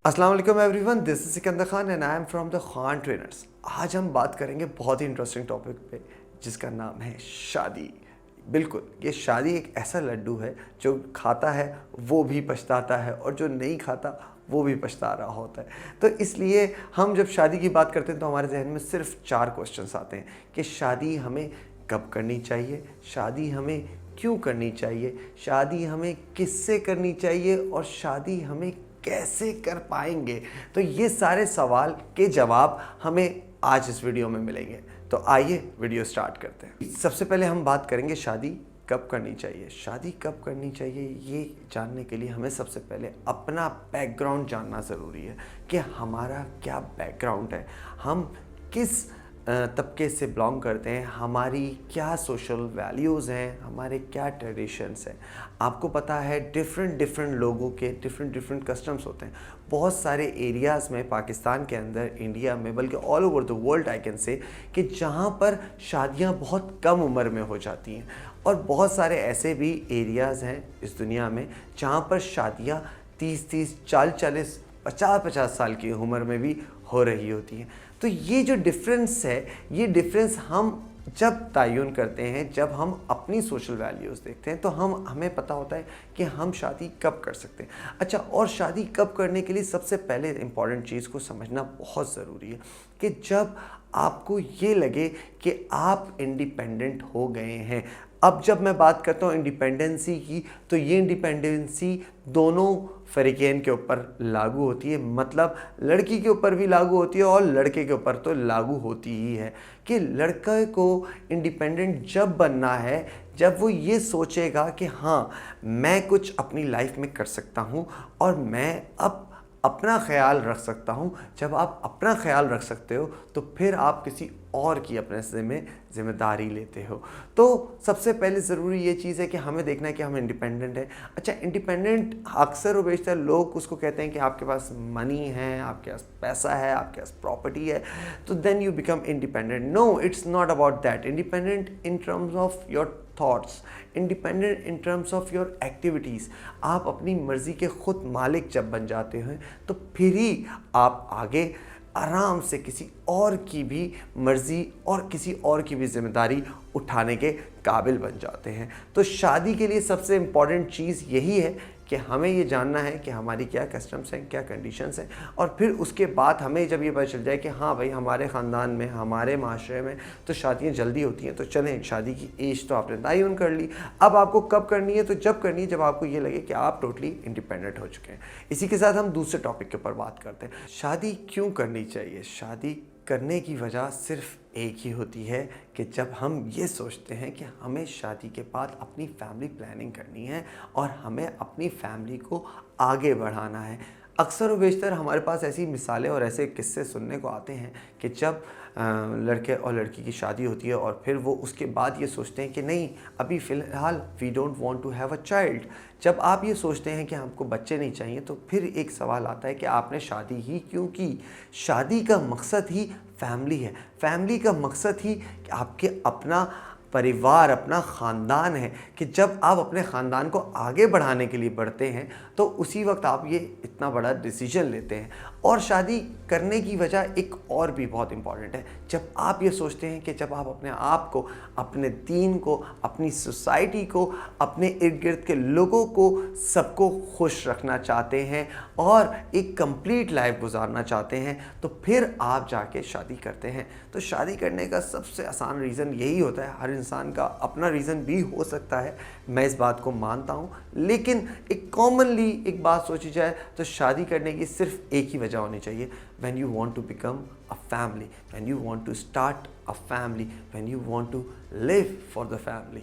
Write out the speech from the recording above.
अस्सलाम वालेकुम everyone, this is Sikandar Khan and I am from the Khan trainers. आज हम बात करेंगे बहुत ही इंटरेस्टिंग टॉपिक पे जिसका नाम है शादी। बिल्कुल, ये शादी एक ऐसा लड्डू है जो खाता है वो भी पछताता है और जो नहीं खाता वो भी पछता रहा होता है। तो इसलिए हम जब शादी की बात करते हैं तो हमारे जहन में सिर्फ 4 क्वेश्चंस आते हैं कि शादी हमें कब करनी चाहिए, शादी हमें क्यों करनी चाहिए, शादी हमें किससे करनी चाहिए और शादी हमें कैसे कर पाएंगे। तो ये सारे सवाल के जवाब हमें आज इस वीडियो में मिलेंगे। तो आइए वीडियो स्टार्ट करते हैं। सबसे पहले हम बात करेंगे शादी कब करनी चाहिए। शादी कब करनी चाहिए ये जानने के लिए हमें सबसे पहले अपना बैकग्राउंड जानना ज़रूरी है कि हमारा क्या बैकग्राउंड है, हम किस तबके से बिलोंग करते हैं, हमारी क्या सोशल वैल्यूज़ हैं, हमारे क्या ट्रेडिशंस हैं। आपको पता है डिफरेंट लोगों के डिफरेंट कस्टम्स होते हैं। बहुत सारे एरियाज़ में पाकिस्तान के अंदर, इंडिया में, बल्कि all over the world I can say कि जहाँ पर शादियाँ बहुत कम उम्र में हो जाती हैं और बहुत सारे ऐसे भी एरियाज़ हैं इस दुनिया में जहाँ पर शादियाँ 30-30, 40-40, 50-50 साल की उम्र में भी हो रही होती हैं। तो ये जो डिफरेंस है, ये डिफरेंस हम जब तयन करते हैं, जब हम अपनी सोशल वैल्यूज़ देखते हैं तो हमें पता होता है कि हम शादी कब कर सकते हैं। अच्छा, और शादी कब करने के लिए सबसे पहले इम्पॉर्टेंट चीज़ को समझना बहुत ज़रूरी है कि जब आपको ये लगे कि आप इंडिपेंडेंट हो गए हैं। अब जब मैं बात करता हूँ इंडिपेंडेंसी की, तो ये इंडिपेंडेंसी दोनों फ़रीक़ैन के ऊपर लागू होती है। मतलब लड़की के ऊपर भी लागू होती है और लड़के के ऊपर तो लागू होती ही है कि लड़के को इंडिपेंडेंट जब बनना है जब वो ये सोचेगा कि हाँ, मैं कुछ अपनी लाइफ में कर सकता हूँ और मैं अब अपना ख्याल रख सकता हूँ। जब आप अपना ख्याल रख सकते हो तो फिर आप किसी और की अपने ज़िम्मेदारी लेते हो। तो सबसे पहले ज़रूरी ये चीज़ है कि हमें देखना है कि हम इंडिपेंडेंट हैं। अच्छा, इंडिपेंडेंट अक्सर व बेशतर लोग उसको कहते हैं कि आपके पास मनी है, आपके पास पैसा है, आपके पास प्रॉपर्टी है, तो then you become independent. No, it's not about that. Independent in terms of your thoughts, independent in terms of your activities. आप अपनी मर्ज़ी के ख़ुद मालिक जब बन जाते हैं तो फिर ही आप आगे आराम से किसी और की भी मर्ज़ी और किसी और की भी ज़िम्मेदारी उठाने के काबिल बन जाते हैं। तो शादी के लिए सबसे इम्पॉर्टेंट चीज़ यही है कि हमें ये जानना है कि हमारी क्या कस्टम्स हैं, क्या कंडीशंस हैं, और फिर उसके बाद हमें जब ये पता चल जाए कि हाँ भाई, हमारे ख़ानदान में, हमारे माशरे में तो शादियाँ जल्दी होती हैं, तो चलें, शादी की एज तो आपने तयन कर ली। अब आपको कब करनी है? तो जब करनी है जब आपको ये लगे कि आप टोटली इंडिपेंडेंट हो चुके हैं। इसी के साथ हम दूसरे टॉपिक के ऊपर बात करते हैं, शादी क्यों करनी चाहिए। शादी करने की वजह सिर्फ एक ही होती है कि जब हम ये सोचते हैं कि हमें शादी के बाद अपनी फैमिली प्लानिंग करनी है और हमें अपनी फैमिली को आगे बढ़ाना है। अक्सर व बेशतर हमारे पास ऐसी मिसालें और ऐसे किस्से सुनने को आते हैं कि जब लड़के और लड़की की शादी होती है और फिर वो उसके बाद ये सोचते हैं कि नहीं, अभी फ़िलहाल we don't want to have a child. जब आप ये सोचते हैं कि हमको बच्चे नहीं चाहिए तो फिर एक सवाल आता है कि आपने शादी ही क्यों की। शादी का मकसद ही फैमिली है। फैमिली का मकसद ही कि आपके अपना परिवार, अपना ख़ानदान है कि जब आप अपने ख़ानदान को आगे बढ़ाने के लिए बढ़ते हैं तो उसी वक्त आप ये इतना बड़ा डिसीजन लेते हैं। और शादी करने की वजह एक और भी बहुत इम्पॉर्टेंट है। जब आप ये सोचते हैं कि जब आप अपने आप को, अपने दीन को, अपनी सोसाइटी को, अपने इर्द गिर्द के लोगों को, सबको खुश रखना चाहते हैं और एक कंप्लीट लाइफ गुजारना चाहते हैं, तो फिर आप जाके शादी करते हैं। तो शादी करने का सबसे आसान रीज़न यही होता है। हर इंसान का अपना रीज़न भी हो सकता है, मैं इस बात को मानता हूँ, लेकिन एक कॉमनली एक बात सोची जाए तो शादी करने की सिर्फ एक ही वजह होनी चाहिए। When you want to become a family, when you want to start a family, when you want to live for the family.